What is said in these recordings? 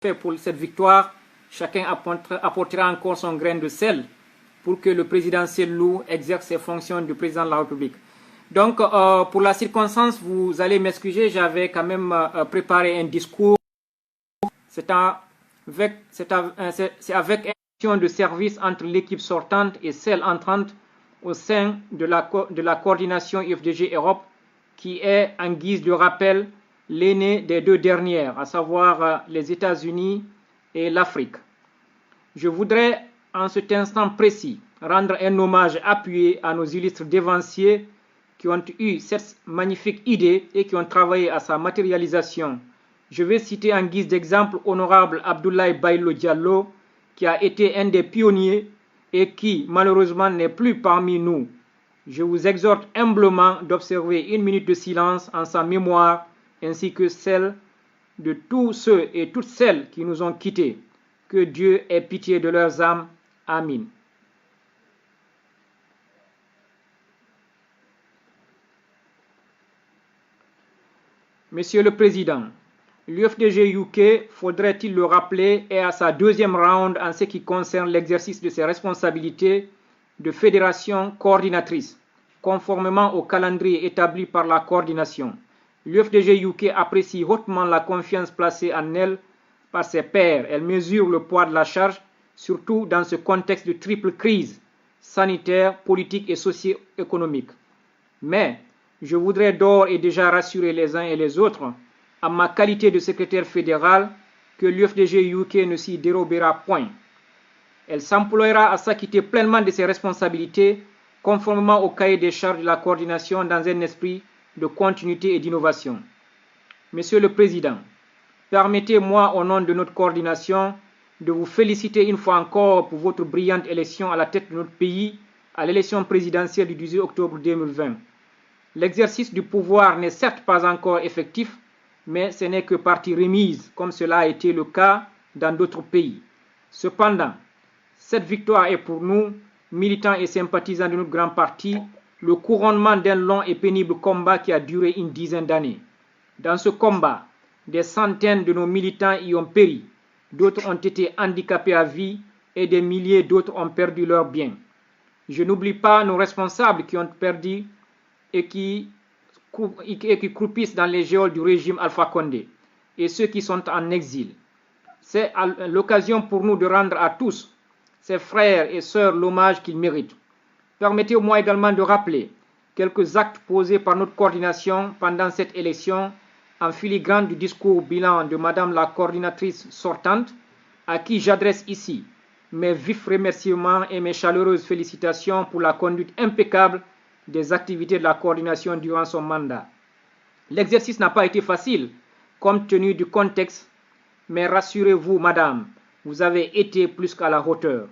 fait pour cette victoire, chacun apportera encore son grain de sel pour que le président Cellou exerce ses fonctions de président de la République. Donc, pour la circonstance, vous allez m'excuser, j'avais quand même préparé un discours. C'est avec une action de service entre l'équipe sortante et celle entrante au sein de la coordination UFDG Europe, qui est, en guise de rappel, l'aîné des deux dernières, à savoir les États-Unis et l'Afrique. Je voudrais, en cet instant précis, rendre un hommage appuyé à nos illustres dévanciers qui ont eu cette magnifique idée et qui ont travaillé à sa matérialisation. Je vais citer en guise d'exemple honorable Abdoulaye Bailo Diallo, qui a été un des pionniers et qui, malheureusement, n'est plus parmi nous. Je vous exhorte humblement d'observer une minute de silence en sa mémoire, ainsi que celle de tous ceux et toutes celles qui nous ont quittés. Que Dieu ait pitié de leurs âmes. Amen. Monsieur le Président, l'UFDG UK, faudrait-il le rappeler, est à sa deuxième round en ce qui concerne l'exercice de ses responsabilités de fédération coordinatrice, conformément au calendrier établi par la coordination. L'UFDG UK apprécie hautement la confiance placée en elle par ses pairs. Elle mesure le poids de la charge, surtout dans ce contexte de triple crise sanitaire, politique et socio-économique. Mais je voudrais d'ores et déjà rassurer les uns et les autres, en ma qualité de secrétaire fédéral, que l'UFDG UK ne s'y dérobera point. Elle s'emploiera à s'acquitter pleinement de ses responsabilités, conformément au cahier des charges de la coordination dans un esprit de continuité et d'innovation. Monsieur le Président, permettez-moi au nom de notre coordination de vous féliciter une fois encore pour votre brillante élection à la tête de notre pays à l'élection présidentielle du 18 octobre 2020. L'exercice du pouvoir n'est certes pas encore effectif, mais ce n'est que partie remise, comme cela a été le cas dans d'autres pays. Cependant, cette victoire est pour nous, militants et sympathisants de notre grand parti, le couronnement d'un long et pénible combat qui a duré une dizaine d'années. Dans ce combat, des centaines de nos militants y ont péri, d'autres ont été handicapés à vie et des milliers d'autres ont perdu leurs biens. Je n'oublie pas nos responsables qui ont perdu et qui croupissent dans les geôles du régime Alpha Condé et ceux qui sont en exil. C'est l'occasion pour nous de rendre à tous, ces frères et sœurs, l'hommage qu'ils méritent. Permettez-moi également de rappeler quelques actes posés par notre coordination pendant cette élection en filigrane du discours bilan de Madame la coordinatrice sortante, à qui j'adresse ici mes vifs remerciements et mes chaleureuses félicitations pour la conduite impeccable des activités de la coordination durant son mandat. L'exercice n'a pas été facile, compte tenu du contexte, mais rassurez-vous, Madame, vous avez été plus qu'à la hauteur.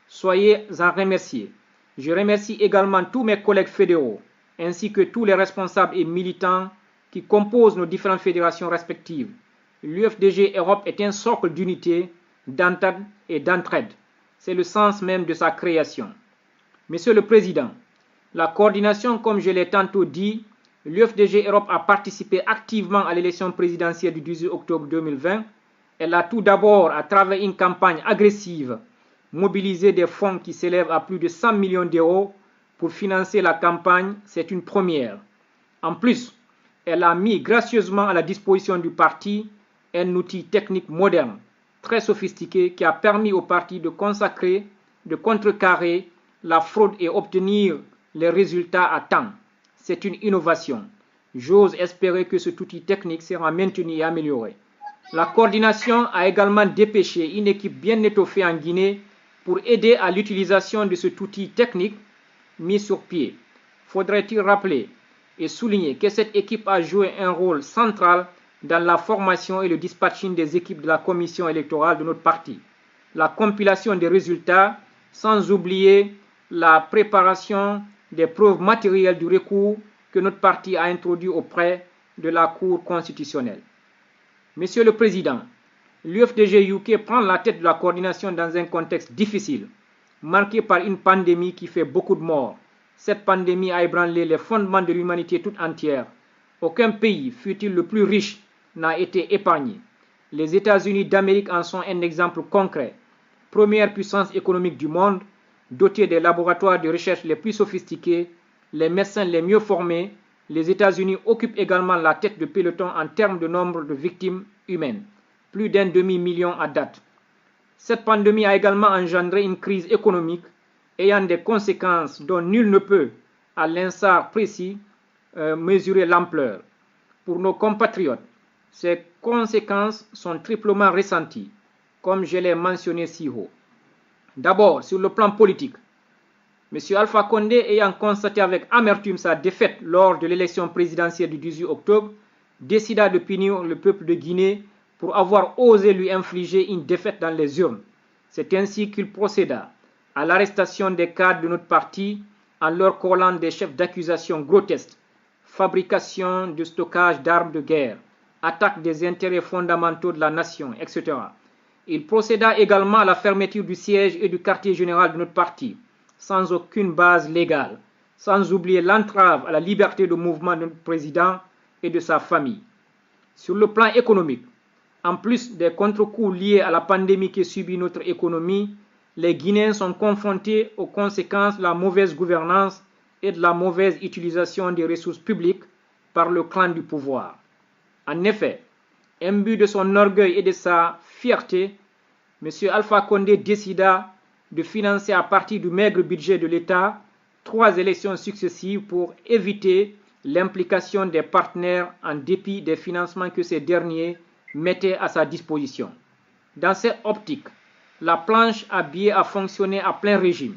Soyez en remerciés. Je remercie également tous mes collègues fédéraux, ainsi que tous les responsables et militants qui composent nos différentes fédérations respectives. L'UFDG Europe est un socle d'unité, d'entente et d'entraide. C'est le sens même de sa création. Monsieur le Président, la coordination, comme je l'ai tantôt dit, l'UFDG Europe a participé activement à l'élection présidentielle du 18 octobre 2020. Elle a tout d'abord, à travers une campagne agressive, mobilisé des fonds qui s'élèvent à plus de 100 millions d'euros pour financer la campagne. C'est une première. En plus, elle a mis gracieusement à la disposition du parti un outil technique moderne, très sophistiqué, qui a permis au parti de contrecarrer la fraude et obtenir les résultats à temps. C'est une innovation. J'ose espérer que cet outil technique sera maintenu et amélioré. La coordination a également dépêché une équipe bien étoffée en Guinée pour aider à l'utilisation de cet outil technique mis sur pied. Faudrait-il rappeler et souligner que cette équipe a joué un rôle central dans la formation et le dispatching des équipes de la commission électorale de notre parti, la compilation des résultats, sans oublier la préparation des preuves matérielles du recours que notre parti a introduit auprès de la Cour constitutionnelle. Monsieur le Président, l'UFDG UK prend la tête de la coordination dans un contexte difficile, marqué par une pandémie qui fait beaucoup de morts. Cette pandémie a ébranlé les fondements de l'humanité toute entière. Aucun pays, fût-il le plus riche, n'a été épargné. Les États-Unis d'Amérique en sont un exemple concret. Première puissance économique du monde, dotée des laboratoires de recherche les plus sophistiqués, les médecins les mieux formés, les États-Unis occupent également la tête de peloton en termes de nombre de victimes humaines, plus d'un demi-million à date. Cette pandémie a également engendré une crise économique ayant des conséquences dont nul ne peut, à l'instar précis, mesurer l'ampleur. Pour nos compatriotes, ces conséquences sont triplement ressenties, comme je l'ai mentionné si haut. D'abord, sur le plan politique, M. Alpha Condé, ayant constaté avec amertume sa défaite lors de l'élection présidentielle du 18 octobre, décida de punir le peuple de Guinée pour avoir osé lui infliger une défaite dans les urnes. C'est ainsi qu'il procéda à l'arrestation des cadres de notre parti en leur collant des chefs d'accusation grotesques, fabrication de stockage d'armes de guerre, attaque des intérêts fondamentaux de la nation, etc. Il procéda également à la fermeture du siège et du quartier général de notre parti, sans aucune base légale, sans oublier l'entrave à la liberté de mouvement de notre président et de sa famille. Sur le plan économique, en plus des contre-coups liés à la pandémie que subit notre économie, les Guinéens sont confrontés aux conséquences de la mauvaise gouvernance et de la mauvaise utilisation des ressources publiques par le clan du pouvoir. En effet, imbu de son orgueil et de sa fierté, M. Alpha Condé décida de financer à partir du maigre budget de l'État 3 élections successives pour éviter l'implication des partenaires en dépit des financements que ces derniers mettaient à sa disposition. Dans cette optique, la planche à billets a fonctionné à plein régime.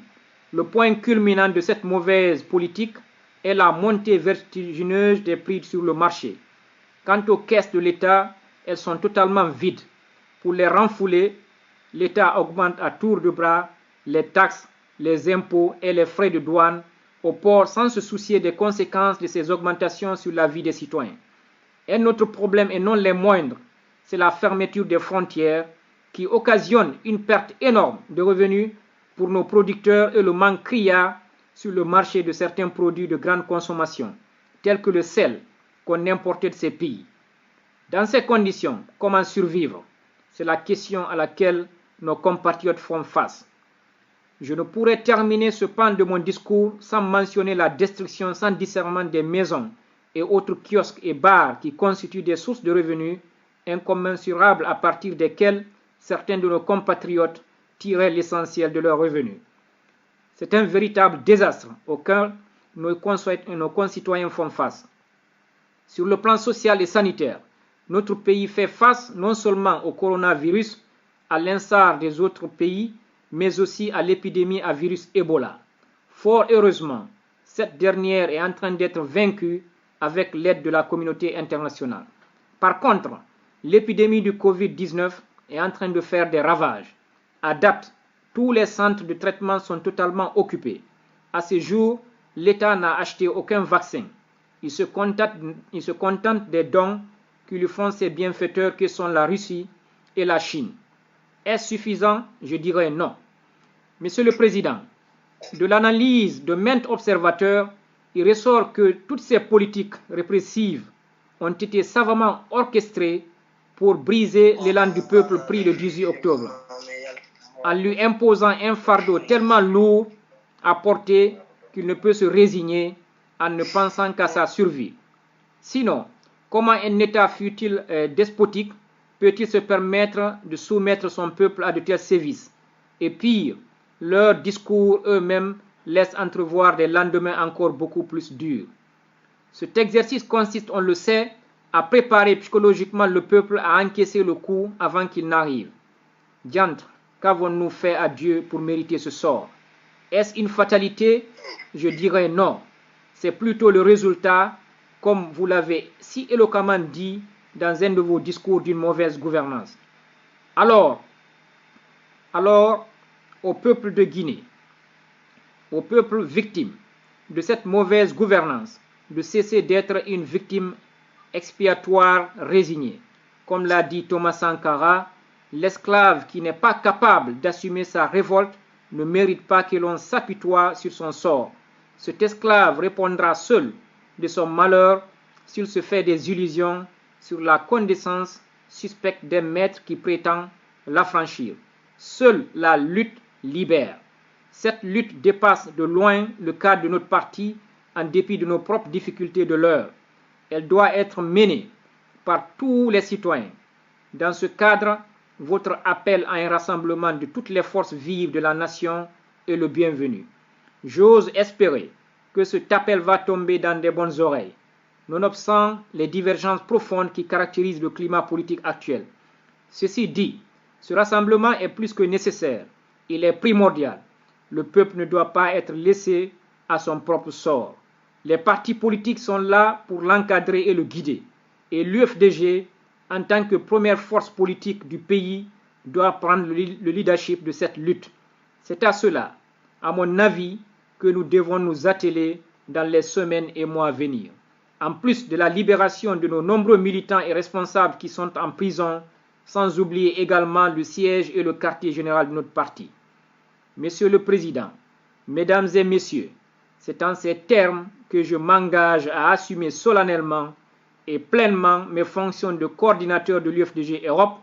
Le point culminant de cette mauvaise politique est la montée vertigineuse des prix sur le marché. Quant aux caisses de l'État, elles sont totalement vides. Pour les renfouler, l'État augmente à tour de bras les taxes, les impôts et les frais de douane au port sans se soucier des conséquences de ces augmentations sur la vie des citoyens. Un autre problème, et non les moindres, c'est la fermeture des frontières qui occasionne une perte énorme de revenus pour nos producteurs et le manque criard sur le marché de certains produits de grande consommation, tels que le sel qu'on importait de ces pays. Dans ces conditions, comment survivre? C'est la question à laquelle nos compatriotes font face. Je ne pourrais terminer ce pan de mon discours sans mentionner la destruction sans discernement des maisons et autres kiosques et bars qui constituent des sources de revenus incommensurables à partir desquelles certains de nos compatriotes tiraient l'essentiel de leurs revenus. C'est un véritable désastre auquel nos concitoyens font face. Sur le plan social et sanitaire, notre pays fait face non seulement au coronavirus, à l'instar des autres pays, mais aussi à l'épidémie à virus Ebola. Fort heureusement, cette dernière est en train d'être vaincue avec l'aide de la communauté internationale. Par contre, l'épidémie du Covid-19 est en train de faire des ravages. À date, tous les centres de traitement sont totalement occupés. À ce jour, l'État n'a acheté aucun vaccin. Il se contente des dons qui lui font ses bienfaiteurs que sont la Russie et la Chine. Est-ce suffisant? Je dirais non. Monsieur le Président, de l'analyse de maints observateurs, il ressort que toutes ces politiques répressives ont été savamment orchestrées pour briser l'élan du peuple pris le 18 octobre, en lui imposant un fardeau tellement lourd à porter qu'il ne peut se résigner en ne pensant qu'à sa survie. Sinon, comment un État fût-il despotique peut-il se permettre de soumettre son peuple à de tels sévices? Et pire, leurs discours eux-mêmes laissent entrevoir des lendemains encore beaucoup plus durs. Cet exercice consiste, on le sait, à préparer psychologiquement le peuple à encaisser le coup avant qu'il n'arrive. Diantre, qu'avons-nous fait à Dieu pour mériter ce sort? Est-ce une fatalité? Je dirais non. C'est plutôt le résultat, comme vous l'avez si éloquemment dit dans un de vos discours, d'une mauvaise gouvernance. Alors, au peuple de Guinée, au peuple victime de cette mauvaise gouvernance, de cesser d'être une victime expiatoire résignée. Comme l'a dit Thomas Sankara, l'esclave qui n'est pas capable d'assumer sa révolte ne mérite pas que l'on s'apitoie sur son sort. Cet esclave répondra seul de son malheur s'il se fait des illusions sur la condescence, suspecte d'un maître qui prétend l'affranchir. Seule la lutte libère. Cette lutte dépasse de loin le cadre de notre parti en dépit de nos propres difficultés de l'heure. Elle doit être menée par tous les citoyens. Dans ce cadre, votre appel à un rassemblement de toutes les forces vives de la nation est le bienvenu. J'ose espérer que cet appel va tomber dans de bonnes oreilles, nonobstant les divergences profondes qui caractérisent le climat politique actuel. Ceci dit, ce rassemblement est plus que nécessaire. Il est primordial. Le peuple ne doit pas être laissé à son propre sort. Les partis politiques sont là pour l'encadrer et le guider. Et l'UFDG, en tant que première force politique du pays, doit prendre le leadership de cette lutte. C'est à cela, à mon avis, que nous devons nous atteler dans les semaines et mois à venir. En plus de la libération de nos nombreux militants et responsables qui sont en prison, sans oublier également le siège et le quartier général de notre parti. Monsieur le Président, Mesdames et Messieurs, c'est en ces termes que je m'engage à assumer solennellement et pleinement mes fonctions de coordinateur de l'UFDG Europe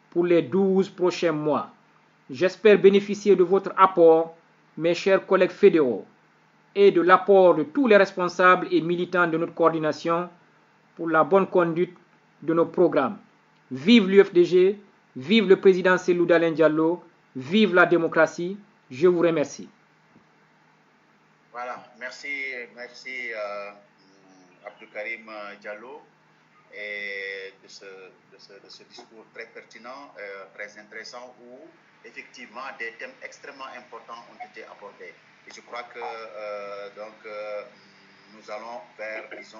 pour les 12 prochains mois. J'espère bénéficier de votre apport, mes chers collègues fédéraux, et de l'apport de tous les responsables et militants de notre coordination pour la bonne conduite de nos programmes. Vive l'UFDG, vive le président Cellou Dalein Diallo, vive la démocratie. Je vous remercie. Voilà, merci Abdou Karim Diallo et de ce discours très pertinent, très intéressant où effectivement des thèmes extrêmement importants ont été abordés. Et je crois que nous allons vers, disons,